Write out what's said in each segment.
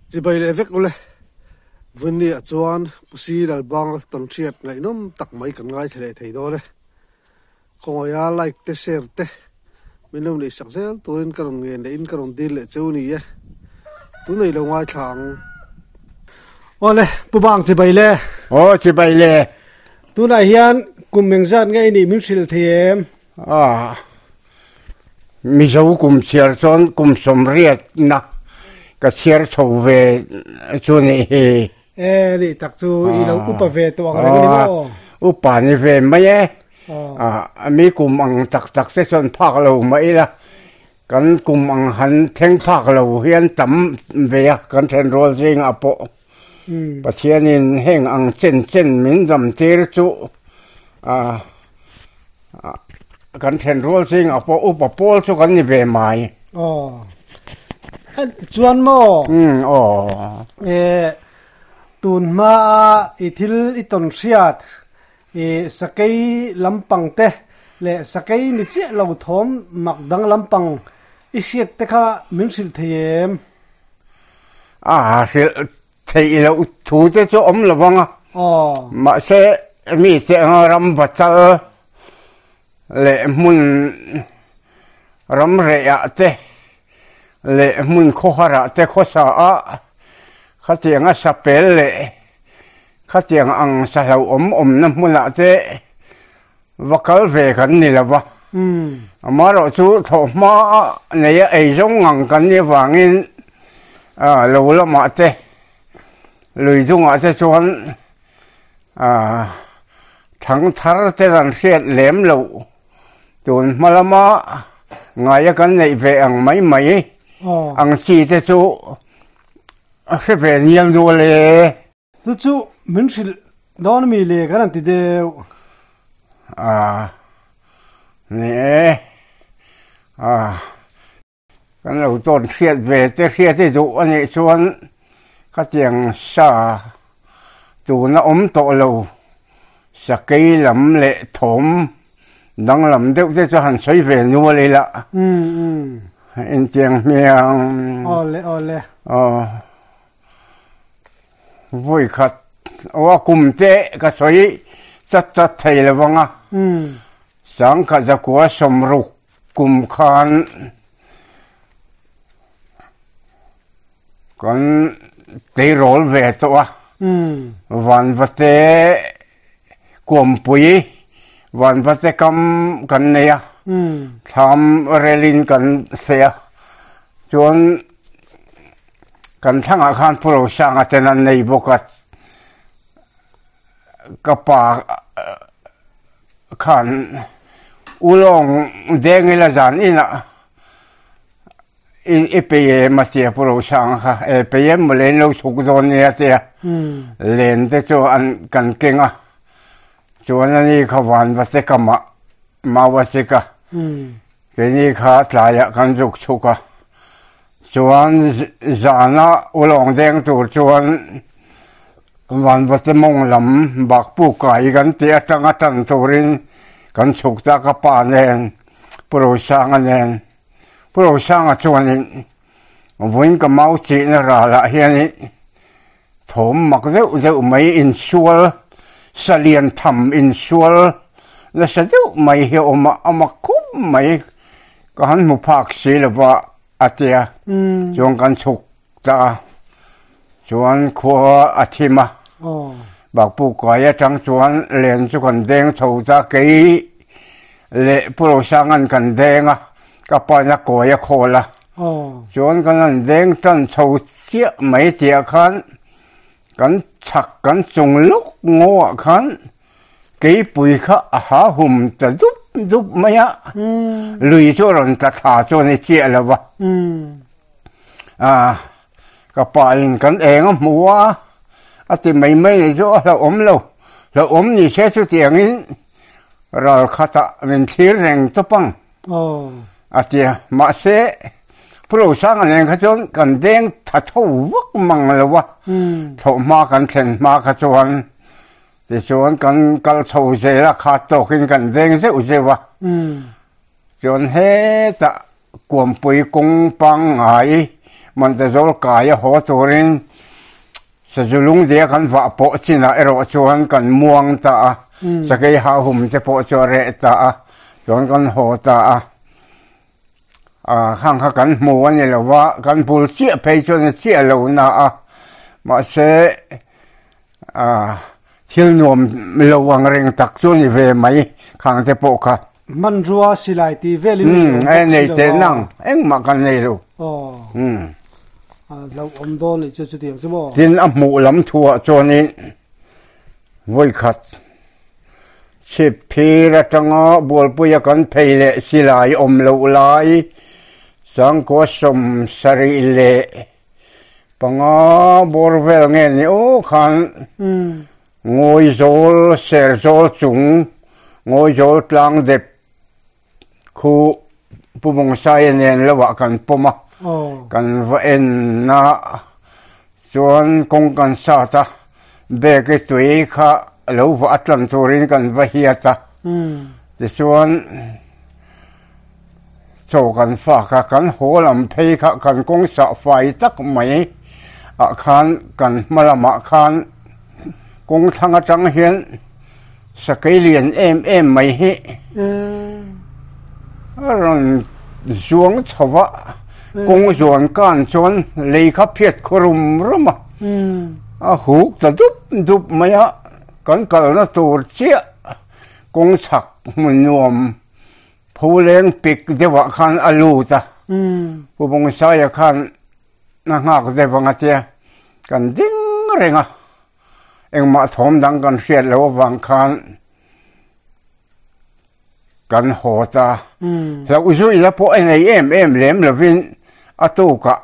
chỉ bay lệ vét ule vấn đề chuan pusi dal bang ton triat ngai nom tak mai kan ngai thele thei do le ko ya like te share te minum ni sakzel turin karon ngen le in karon dil le chuni ye tu nei lo ngai thang ole pu bang chỉ bay le chỉ bay le tu na hian kum meng zat ngai ni min sil them mi zo kum chiar chon kum som riat na ka chiar tho ve chu ni he ri tak chu I lo upa ve to ang ni mo upa ni ve mai mi kum ang tak se chon phak lo mai la kan kum ang han theng phak lo hian tam ve kan then rol jing apo pathianin heng ang chen min jam tir chu kan then rol jing apo upa pol chu kan ni ve mai chuan mo tun ma ithil iton riat sakai lampang te le sakai ni che lo thom makdang lampang I hiat te kha min sil them sil thei lo thu te chu om lawanga ma se mi se ram bachal le mun ram re ya te le mun khohara te khosa a khatianga sapel le khatiang ang sa lo om na mula te wakal ve kan ni lawa amaro chu thoma ne ya ei jong ang kan ni wangin lo lama te lui jong a te chuan thang thar te ran riat lem lo tun malama ngaya kan nei ve ang mai ang chi te chu se ve niam du le tu chu min sil don mi le kan ti de nè kan lo ton riat ve te riat te du ani chuan ka tiang sa tu na om to lo sakai lam le thom dang lam deuh te chu han sei ve nu le la in tiang miang ole vui khat wa kum te ka soi chat thei le wanga sang ka za kwa somru kum khan kon te rol ve to van vate kum pui van vate kam kan ne ya tham relin kan se chuan kan thanga khan pro sanga tenan nei bokat kapa khan ulong dengila jan ina ipe masia pro sanga kha pe mlen lo chuk don ne ate len te chu an kan kenga chuan ani khawan vase kama mawasika keni kha tlaya kan juk chuka chuan zana ulong deng tur chuan van vase mong lam bak pu kai kan te atanga tan turin kan chukta ka pa nen pro sanga chuan voin ka mau chi na ra la hiani thom mak zeu mai in sual salian tham in sual la sadu mai he ama kum mai kan mu phak si lawa atia chuan kan chuk ta chuan khua athima bak pu kaya tang chuan len chu kan deng chho ta kei le pro sangan kan denga ka pa na koya khola chuan kan deng tan chho chia mai chia khan kan chak kan chung luk ngo khan kei pui kha ha hum ta dup maya lui chu ron ta tha chu ni chia lawa ka pa in kan eng muwa ati mai jo la om ni se chu tiang in ral khata men thir reng to pang ati ma se pro sang an kha chon kan deng tha tho wak mang lawa tho ma kan thlen ma kha chuan ti chuan kan kal tho se la kha to kin kan deng se u se wa chuan he ta kuam pui kong pang ai man ta zol kaya ho turin sa zulung dia kan va po china ero chuan kan muang ta sa kai ha hum te po cho re ta chuan kan ho ta khang kha kan mu ani lawa kan bul chia phei chuan chia lo na ma se thil nuam lowang reng tak chu ni ve mai khang te po kha man ruwa silai ti velin nei te nang eng ma kan nei lo lâu om đôn này chưa tiền chứ bộ tin âm mũ lắm thua cho nên vui khát chip phi ra trong ngõ buồn bùi con phi lệ xì lại om lâu lại sáng có sum sari lệ bằng ngõ bor vel nghe nhiều khăn ngồi dối ser dối chúng ngồi dối lang đẹp khu bu bông sai nên là vợ cần poma kan va en na chuan kong kan sa ta be ke tui kha lo va atlam turin kan va hi ta ti chuan cho kan fa ka kan holam phei kha kan kong sa fai tak mai a khan kan malama khan kong thanga tang hian sakai lian em mai hi ron zuang chawa kong zuan kan chuan lei kha phiat khurum roma huk ta dup maya kan kal na tur chia kong chak mun nuam phuleng pik dewa khan alu ta bubong saya khan na ngak dewanga tia kan ding renga engma thom dang kan hriat lo wang khan kan hota la uzui la po nei em lem lovin atuka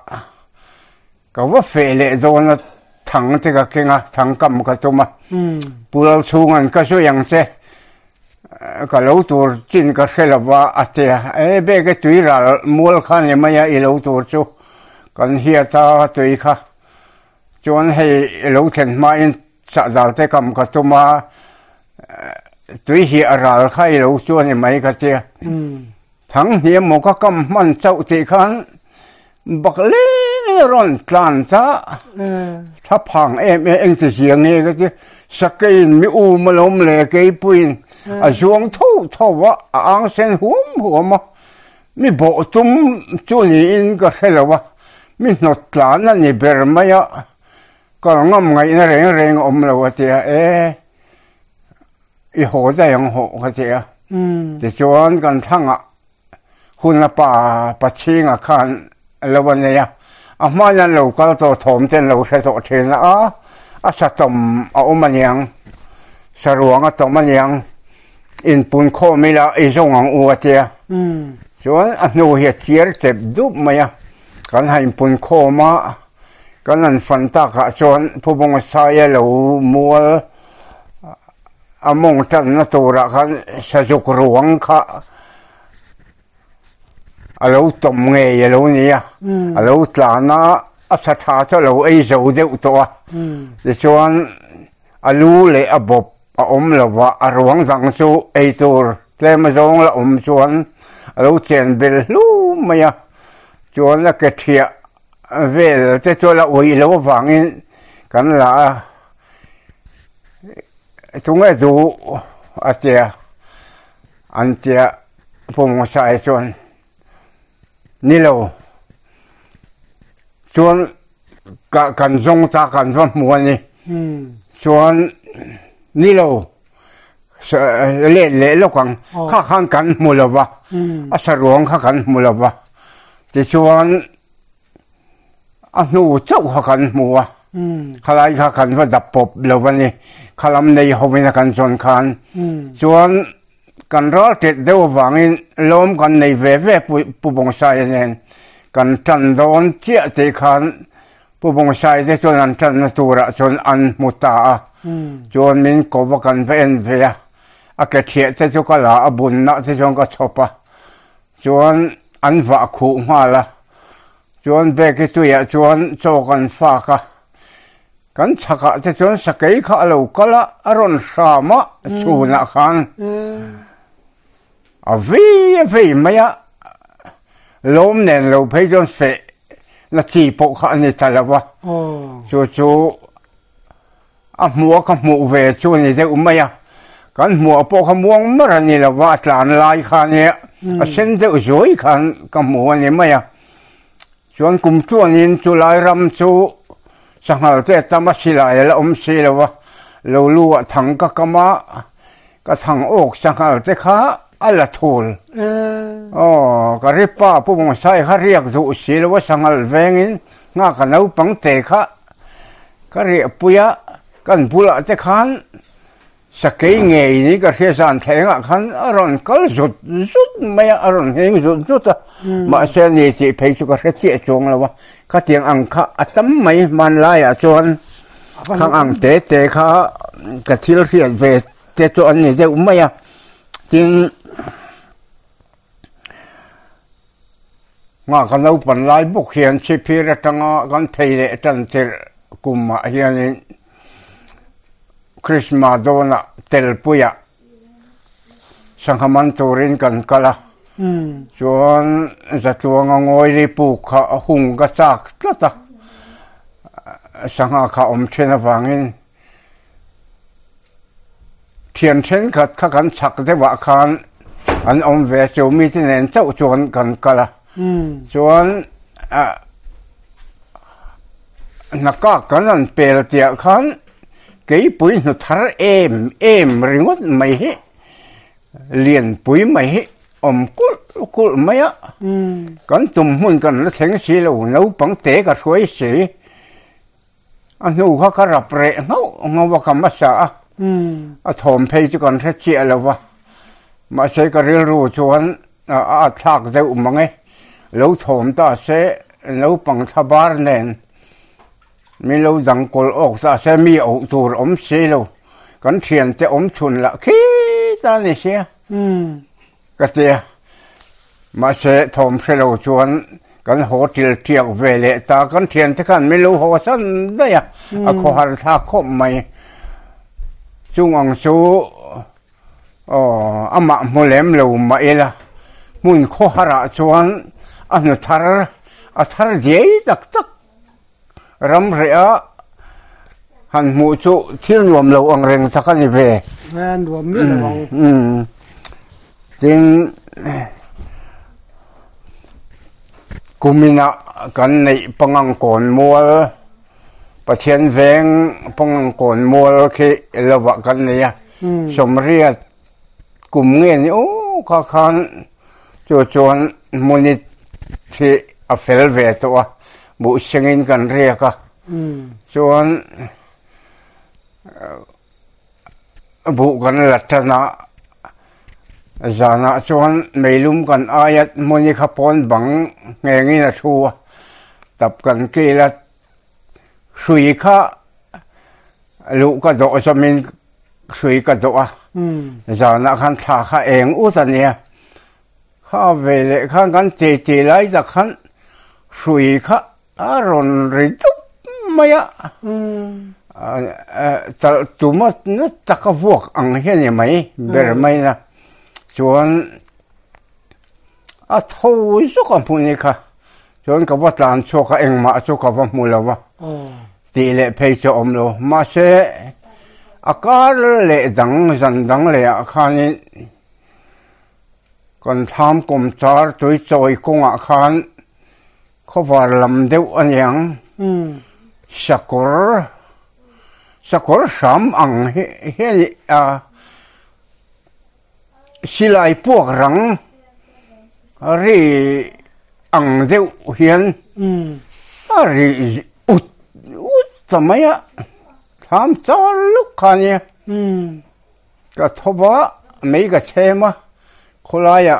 ka wa fele dona thang te ka kenga thang kam ka tuma pulal chungan ka so yang che ka lo tur chin ka khelawa ate e be ke tuira mul khan le maya i lo tur chu kan hia ta tui kha chuan hei lo then ma in cha dal te kam ka tuma tui hi aral khai lo chuan mai ka te thang hi mo ka kam man chau ti khan bak le ron tlan cha thap hang em ti siang nge ka ti sakein mi u malom le ke puin a zuang tho wa ang sen hum mi bo tum chu ni in ka helawa mi not tlan na ni ber maya ka ngam ngai na reng om lo ti i ho da yang ho ka ti ti chuan kan thanga hun pa chinga khan lawan ya amana local to thom ten lo se to then a satom a omaniang saruanga to maniang in pun kho mila i zong ang uatia chuan a nu hi chiar tep dup maya kan hain pun kho ma kan an fanta ka chuan phubong saya lo mual among tan na tura kan sajuk ruang kha alo tom nge yelo nia alo tlana asa tha cho lo ei zo deuh to ti chuan alu le abop a om lawa a ruang jang chu ei tur tlema zong la om chuan alo chen bel lu maya chuan la ke thia vel te chu la ui lo wangin kan la tunga du atia antia pom sai chuan nilo chuan ka kan zong cha kan va muani chuan nilo le lo kang kha khan kan mulawa asa ruang kha kan mulawa ti chuan a nu chau kha kan muwa khalai kha kan va dap pop lovani khalam nei howina kan zon khan chuan kan ral tet deuh wangin lom kan nei ve pu bong sai nen kan tan don chia te khan pu bong sai te chuan an tan na tura chuan an muta chuan min ko ba kan ven ve a ke thia te chu kala a bun na te chuan ka chopa chuan an va khu mala chuan be ke tu ya chuan cho kan fa ka kan chaka te chuan sakai kha lo kala aron sama chuna khan a vi maya lom nen lo phei chuan fe na chi po kha ni talawa chu a mua ka mu ve chu ni de umaya kan mua po ka muang mar ni lawa tlan lai kha ni a sen de zoi khan ka mu ni maya chuan kum chuan in chu lai ram chu sangal te tamasila la sila lo lu a thang ka kama ka thang ok sangal te kha ala thul ka ripa pu mong sai kha riak zu sila sangal vengin nga ka nau pang te kha ka ri puya kan bula te khan sakei nge ni ka hre san thenga khan aron kal zut maya aron heng zut ma se ni chi phei chu ka hre che chong lawa ka tiang ang kha atam mai man la ya chuan khang ang te kha ka thil rian ve te chu an ni je maya tin nga ka nau pan lai buk hian chi phi ra tanga kan thei le tan tir kumma hian Christmas dona tel puya sanghaman turin kan kala chuan zatuanga ngoi ri pu kha hung ka chak tlata sangha kha thena wangin thian then khat kha kan chak de wa khan an ve chu mi ten chau chuan kan kala chuan naka kan an pel tia khan cái bụi nó thar em ringot mày hết liền bụi mày hết cul mày á còn tụm hun còn nó thành xí lâu nấu bằng té cả suối xí anh nấu hoa cả rập rệ ngâu vào cầm mát sa thòm phê chứ còn rất chia là va mà sẽ cái rêu rô chuan thạc dâu mà nghe lâu thòm ta sẽ nấu bằng thabar nền mi lâu rằng cột ốc ra sẽ mi ốc tur xí lâu còn thiền te chun là khí ta này xí cái gì mà sẽ thòm sẽ lâu chuan còn hồ tiệc về lệ ta còn thiền te kan mi lâu hồ sân đây à khó hal tha khop mày chung ang số ama mo lem lâu mà là mun khó hara chuan anh thar dễ tak ram rea han mu chu thil nuam lo ang reng sakani ve nuam mi lo tin kumina kan nei pangang kon mual pathian veng pangang kon mual khi lawa kan nei somriat kum nge ni kha khan chu chuan munit thi a fel ve to bu singin kan ria ka chuan bu kan latana zana chuan meilum kan ayat moni khapon bang ngengi na thu tap kan kila sui kha lu ka do chamin sui ka do zana khan tha kha eng utania kha vele khan kan te lai da khan sui kha aron rituk maya tumat na takavok ang hian mai ber mai na chuan a thoi su ka phuni kha chuan ka watlan chu ka engma chu ka va mulawa ti le phei chu omlo ma se akar le dang zan dang le khan kon tham kom char tui choi konga khan khovar lam deuh aniang sakor sam ang he silai puak rang ri ang deuh hian ri ut tamaya tham char luk khania ka thoba mei ka chema khulaya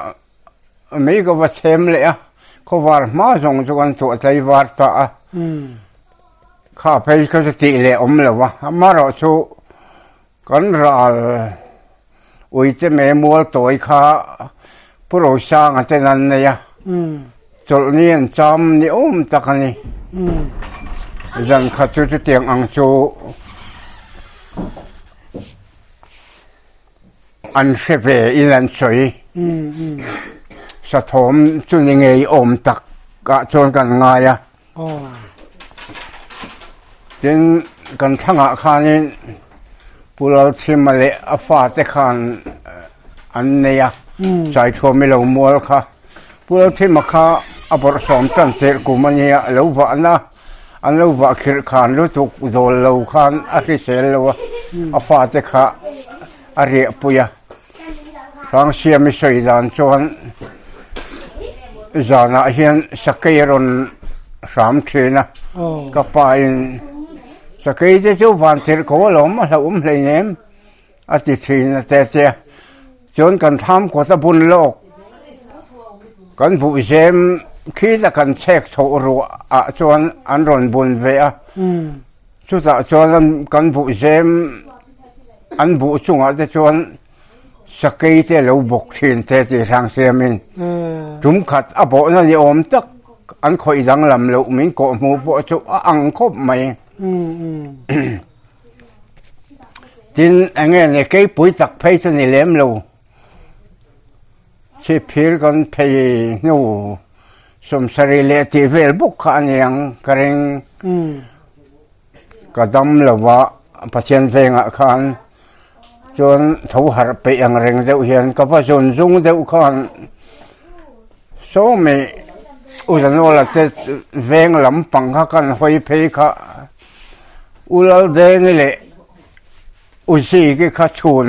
mei ka va chem le a khovar ma jong chuan chu tlai var ta kha phei ka ti le lawa amaro chu kan ral ui che me mual toi kha puro sang a tenan ne ya chol ni an cham ni takani zan kha chu tiang ang chu an shepe ilan choi sa thom chu ni ngei tak ka chon kan nga ya tin kan thanga khanin pulal thimale afa te khan an neya chai thomi lo mol kha pulal thimakha abor som tan ter kumania lo wa na an lo wa khir khan lu tuk dol lo khan a ri sel lo afa te kha ari puya rang siam mi soi dan chon zana hian sakairon ram thina ka pain sakai te chu van ter ko lom la hlei nem ati thina te che chon kan tham ko ta bun lok kan bu jem khi ta kan chek tho ru a chon an ron bun ve a chu ta chon kan bu jem an bu chunga te chon sakai te lo bok thin te ti rang semin tum khat a bo na ni om tak an khoi dang lam lo min ko mu bo chu a ang khop mai tin ange ne ke pui tak phei chu ni lem lo chi phir kan phei nu som sari le ti vel buk kha niang kareng kadam lawa pathian venga khan chon thau har pe ang reng deuh hian ka pa chon zung deuh khan so me ulanola te veng lampang kha kan hoi phei kha ulal deng le usi ke kha chun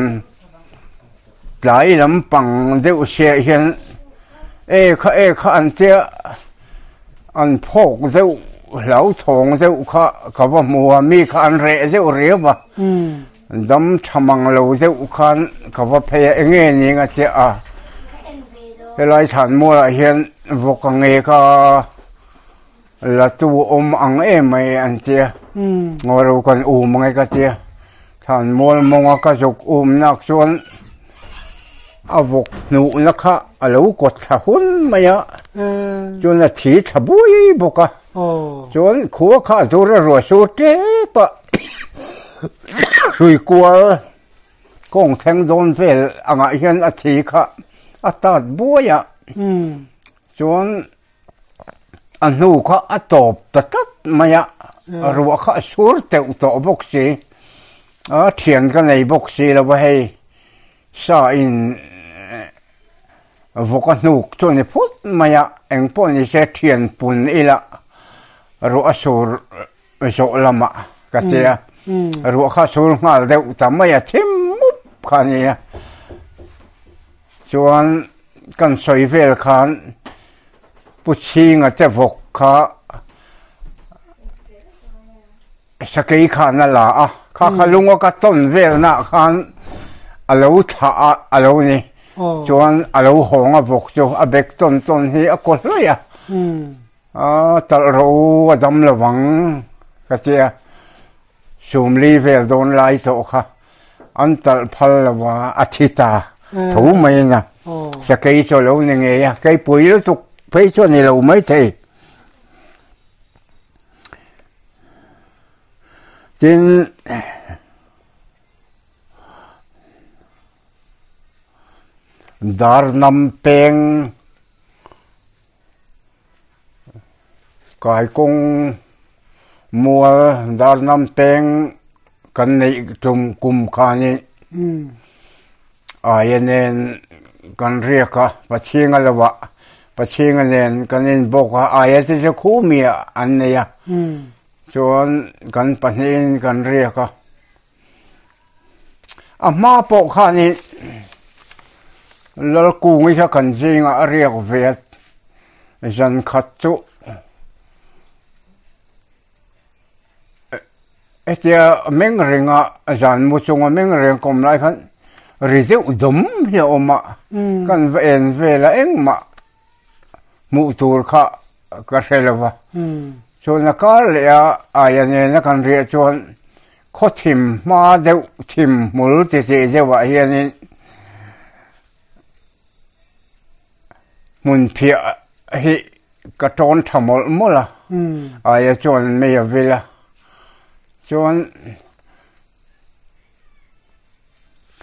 lai lampang deuh se hian e kha an te an phok deuh lau thong deuh kha ka wa mua mi kha an re deuh rewa dam thamang lo deuh khan ka wa phei enge ni nga che a helai than mo la hian vok nge ka la tu ang e mai an che ngoro kan ngai ka che than mol monga ka jok nak chuan avok nu nakha alo kot tha hun maya chon la thi thabui boka chon khuwa kha dura ro su te pa sui kwal kong theng don vel anga hian a thi kha atat boya chon anu kha atop tatat maya ro kha sur te to boxi a thian ka nei boxi la wa hei sa in voka nuk chu ni phut maya eng po ni se thian pun ila ro asur zo lama ka te ro kha sur ngal deuh tamaya thim mup khania chuan kan soi vel khan puchinga te vok kha sakai khan la a kha khalunga ka ton vel na khan alo tha alo ni chuan alo honga vok chu a bek ton hi a kol loya tal ro adam lawang ka tia sumli vel don lai to kha an tal phal lawa athita thu mai na sakai cho lo ni nge ya kai pui lu tuk phei cho ni lo mai thei tin dar nam peng kai kong mual dar nam peng kan nei tum kum khani ayenen kan riaka pachinga lawa pachinga nen kanin boka ayate je khumia anneya chon kan panin kan riaka amma po khani lal ku ngi kha kan jinga ariak vet jan khatchu etia mengrenga jan mu chunga mengreng kom lai khan rizeu dum hi oma kan ven vela engma mu tur kha ka helawa chona ka le ayane na kan ri chon khothim ma deu thim mul te te dewa hianin mun phia hi ka ton thamol mola aya chon me vela chon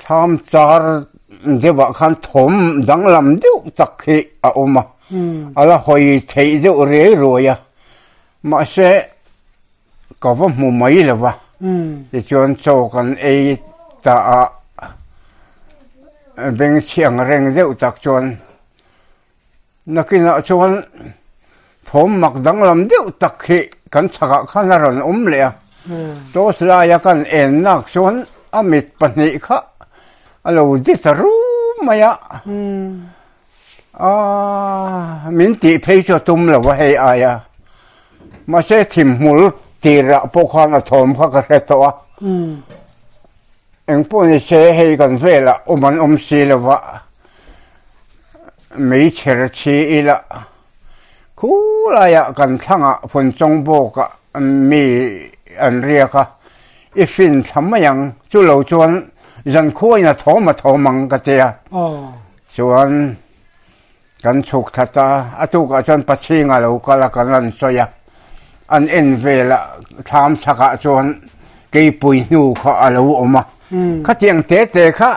tham char dewa khan thom danglam deuh tak hi a oma ala hoi thei deuh re roya mà sẽ có một mùa mấy là vậy thì chuyện cho con ấy ta bên chiang rèn rượu tắc chuyện nó khi nào chuyện thốn mặc đắng làm rượu tắc khi con chả khăn là rồi lẹ đó là ya con em nạc chuyện amit pani khá alo đi sa ru maya mình chỉ thấy cho tụm là vậy à mà sẽ tìm mul thì ra bộ khoan là thốn khá cái đó anh phụ nữ sẽ hay còn về là ôm xí là vậy mấy chợ chi là cú là ya còn thằng à phần trong bộ cả mi anh ria cả ít phim thắm mà yang chú lâu chuan dân khôi là thổ măng cái gì à chuanกันฉุกทัตตาอตุกจนปัจฉิงาลูกละกันนั่นสอยอันเอ็นเวละถามสักจนกี่ปุยนูเขาอาลูออกมาข้าเจียงเตะข้า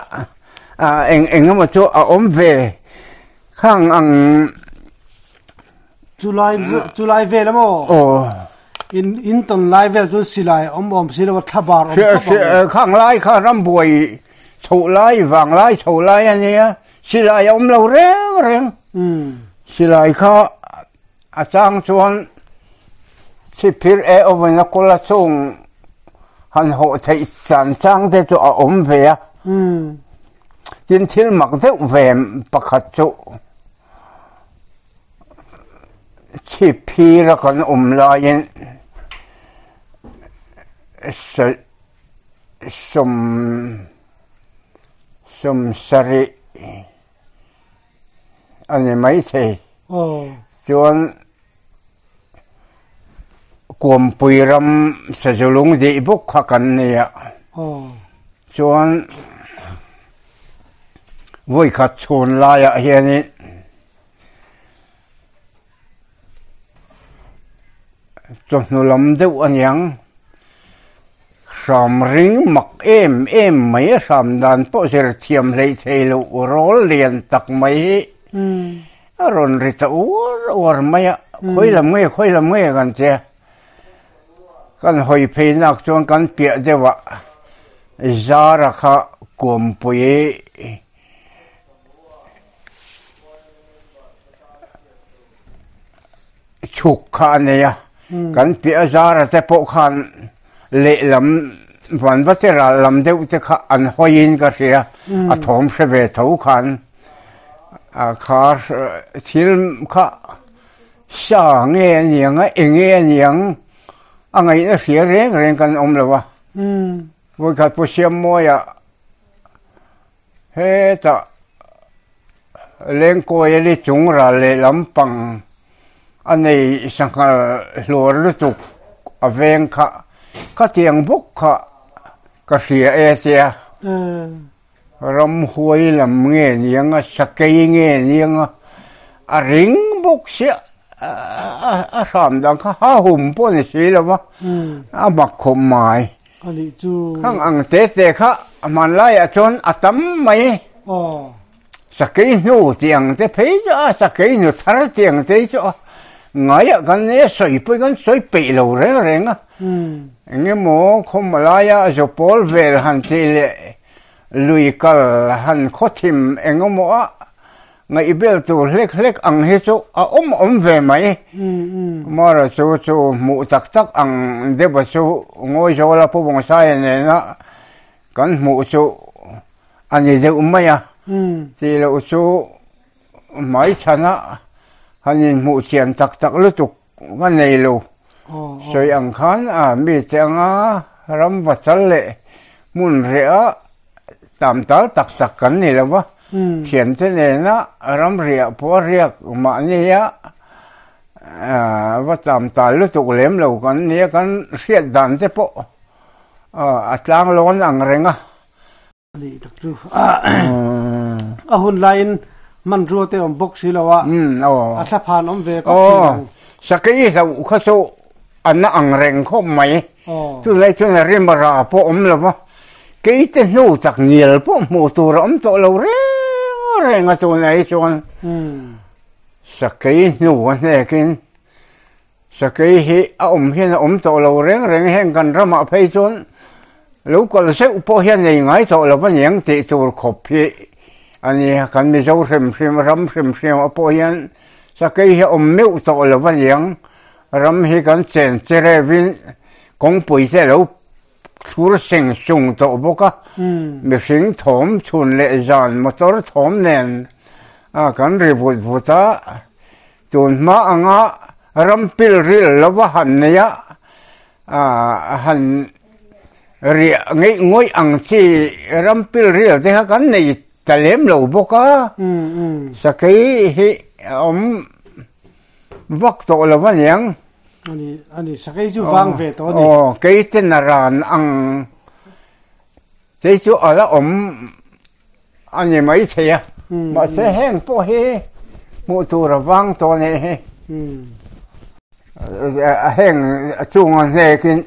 เอ็งมาจู่อมเวข้างอังจุลัยเวละมั้งโอ้อินต้นไลเวลจุสิไลอมสิลวัฒบาร์ข้างไลข้ารำบวยถูไลวางไลถูไลอันนี้สิไลเราเร่งสิไลเขาอาจารย์ชวนสิพิรเอาไว้นักกุลส่งหันหัวใจจันจังเดจุเวียจินทิลมักเดเวมปะขัดจุสิพิรกันลายนสมสริอันนี้ไม่ใช่จวนกวมปุยรำสจุลุงดีบุกขกันเนี่ยจวนวุ้ยขัดชนลายเฮียนี่จนนุลำดูอันยังสามริงหมักเอ็มไม่สามดันพอเสียเทียมเลยเทลุร้อเลียนตักไม่รอนริตาอวไม่คุยละเมื่อกันเจ้ากันหอยเพนักจนกันเปียเดวะจาระขะกวมปุยฉุกขันเนี่ยกันเปียจาระแต่ปกขันเละลำวันวัชระลำเดียวจะขะอันหอยินก็เสียอัฐมเสวะทุขันขาทิลขะสาเงียนยังเองเงียนยังอันนี้เสียเร่งกันเลยวะวันกัดผู้เชี่ยวมวยเฮ้ตะเล่งโกยลิจุงระเลลำปังอันนี้สังกัดหลวงตุกเวงขะก็เตียงบุกขะก็เสียเสียรำหวยลำเงี้ยยังสักเกยเงี้ยยังริงบุกเสียสามดังข้าหุ่มป้นสีแล้ววะบักขมหมายข้างอังเตะข้ามันไล่จนตั้มไม่สักเกยนูเตียงเตะเพย์จ้าสักเกยนูทาร์เตียงเตะจ้าไงกันเนี่ยสวยไปกันสวยปีเหลวเร่งงี้หมูขมไล่จะพอลเวลหันทีเลยลุยกัลหันโคทิมงี้หมูไงเบลตัวเล็กอังเฮจูเวไหมมาราจูหมูตักอังเดบจูงอยโจลาผู้บงชายเนี่ยนะกันหมูจูอันนี้เดไม่ที่เราจูไม่ชนะฮันนี่หมูเชียนตักลุตุกกันในลูสวยอังคันมีเสียงรำวัดจัลเล่มุนเรียตามตัลตักกันนี่แหละวะเขียนเสนอนะรำเรียพอเรียกมาเนี่ยว่าตามตัลลุตุกเลี้ยมเรากันเนี่ยกันเสียดันเจ้าปะอัตลางร้อนอังเรงนี่ตักจูหุ่นไลน์มันรัวเตอมบกสิแล้ววะอัตพานอมเวก็สักยี่เราเขาสู้อันนั้นอังเรงเขาไหมทุเรศจนเรียนมาราพออมแล้ววะกี่เต้นูจากเงียบพวกหมูตัวอมตัวเราเร่งตัวไหนชวนสักยี่นูเนี่ยกิน sa cái hi hian to lo reng reng heng kan rama phei chon lo kol se upo hian nei ngai to lo van yang ti tur khop hi ani kan mi zo ram apo hian sa cái hi meu to lo van yang ram hi kan chen chere vin kong pui se lo thur seng sung to boka mi hring thom chun le jan motor thom nen kan ri vuta tun ma anga rampil ril lova han ya han ri ngai ngoi ang chi rampil ril te ha kan nei talem lo boka sa kai hi vak to lova yang ani sa kai chu wang ve to ni cái tên là ran ang thế chú ở là anh em mấy xe mà xe hẹn po he mô tô là vang to này hẹn chung anh này cái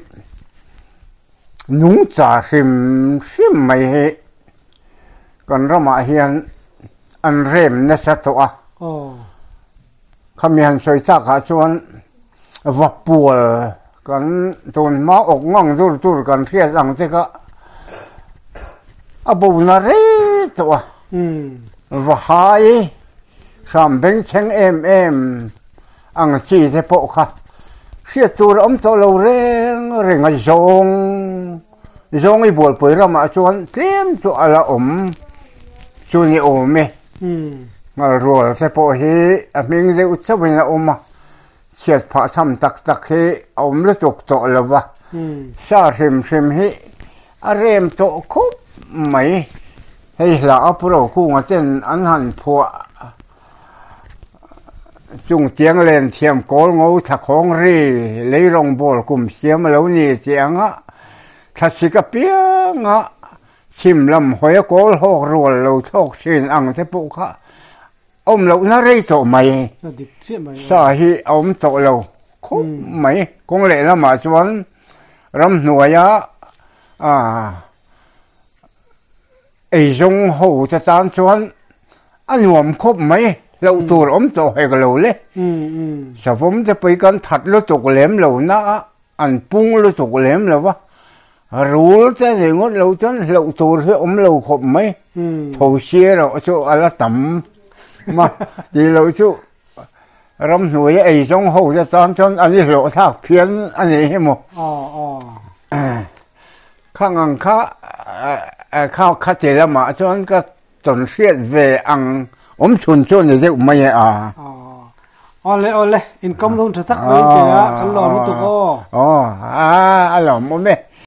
núng trà sim mày he còn ra mà hiện anh rem nó sẽ to khăm hiện soi sắc hả chuan vấp bùaกันจนมาออกง่องจูดกันเทียสังเจก็อาบุนารีตัวว่าหายสามเป็นเชงเอ็มอังชีเสพค่ะเสียจูดตัวเราเร่งจงไอ้บัวปุ๋ยเรามาชวนเตรียมตัวละจูนี่โอเมมารัวเสพฮีมิงเจ้าจะเป็นมาเสียดผาทำตักให้ละจกโตแล้ววะซาเริมให้เริ่มโตคุบไหมให้หล่าพวกกูมาเจนอันหันผัวจุงเจียงเล่นเทียมโกลงูถักของรีเลยลงบอลกลุ่มเสียมแล้วนี่เจียงอ่ะทัศกเปียงอ่ะชิมลำหอยโกลหกรัวเราโชคชินอังเทปุกะเราน่าเรียโตไหมสาเหตุโตเราคุ้มไหมคงเละแล้วมาชวนรำหน่วยไอ้จงหูจะจานชวนอันหวมครบไหมเราตัวโตให้กับเราเลยสผมจะไปกันถัดแล้วตกเหลมเรานะอันปุ้งแล้วตกเหลมแล้ววะรู้แต่เรื่องเราจนเราตัวให้เราครบไหมถูเชียเราจะอะไรต่ำมาดีเราชูรำหน่วยไอ้จงหูจะจานชนอันนี้เราทักเพี้ยนอันนี้ให้หมดข้างอังข้าวข้าเจริญมาชนก็จนเสียดเวอังชุนนี่จะไม่อ๋อเลยอินคอมลงจะทักไปเจอกันหล่อมุตุโกอ๋อหล่อมุ้งเนี่ย